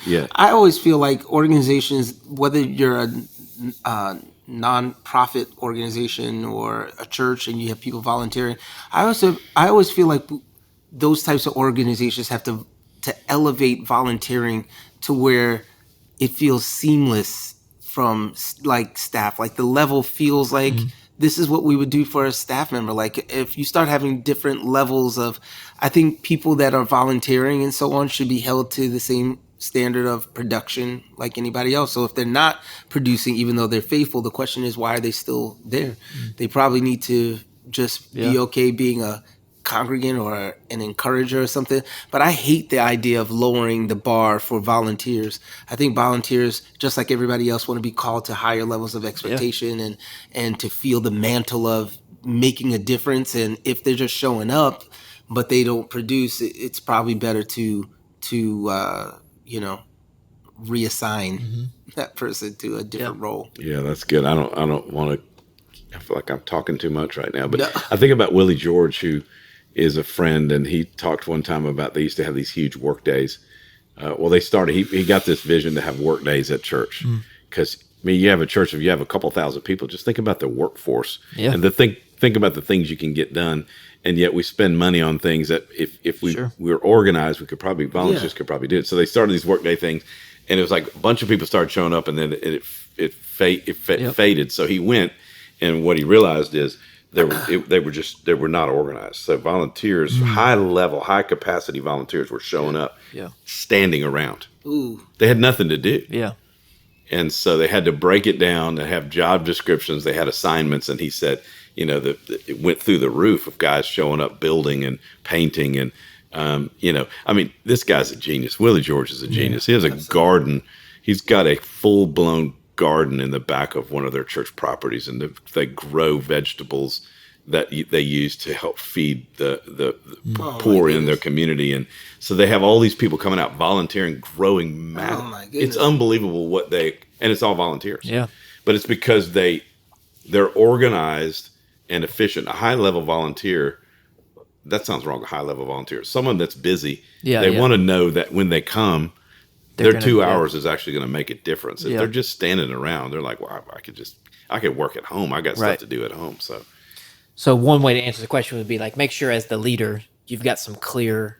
Yeah. I always feel like organizations, whether you're a non-profit organization or a church and you have people volunteering, I always feel like those types of organizations have to elevate volunteering to where it feels seamless from like staff. Like the level feels like this is what we would do for a staff member. Like if you start having different levels of, I think people that are volunteering and so on should be held to the same standard of production like anybody else. So if they're not producing, even though they're faithful, the question is, why are they still there? They probably need to just be okay being a congregant or an encourager or something. But I hate the idea of lowering the bar for volunteers. I think volunteers, just like everybody else, want to be called to higher levels of expectation and to feel the mantle of making a difference. And if they're just showing up but they don't produce, it's probably better to reassign that person to a different role. Yeah, that's good. I don't want to. I feel like I'm talking too much right now, but No. I think about Willie George, who is a friend, and he talked one time about they used to have these huge work days. Well, they started. He got this vision to have work days at church because you have a church, if you have a couple thousand people, just think about the workforce and think about the things you can get done. And yet we spend money on things that if we were organized, we could probably volunteers could probably do it. So they started these workday things, and it was like a bunch of people started showing up, and then it faded. So he went, and what he realized is they were not organized. So volunteers, high capacity volunteers, were showing up, standing around. Ooh. They had nothing to do. Yeah. And so they had to break it down. They have job descriptions. They had assignments. And he said, it went through the roof of guys showing up, building and painting. And, this guy's a genius. Willie George is a genius. He has a garden. He's got a full-blown garden in the back of one of their church properties. And they grow vegetables that they use to help feed the poor in their community. And so they have all these people coming out volunteering, growing massive. Oh my goodness. It's unbelievable and it's all volunteers. Yeah. But it's because they're organized and efficient. A high-level volunteer, that sounds wrong, a high-level volunteer. Someone that's busy, they want to know that when they come, their 2 hours is actually going to make a difference. If they're just standing around, they're like, well, I could work at home. I got stuff to do at home. So one way to answer the question would be like, make sure as the leader, you've got some clear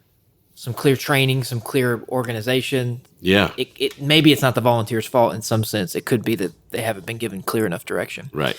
training, some clear organization. Yeah. Maybe it's not the volunteer's fault in some sense. It could be that they haven't been given clear enough direction. Right.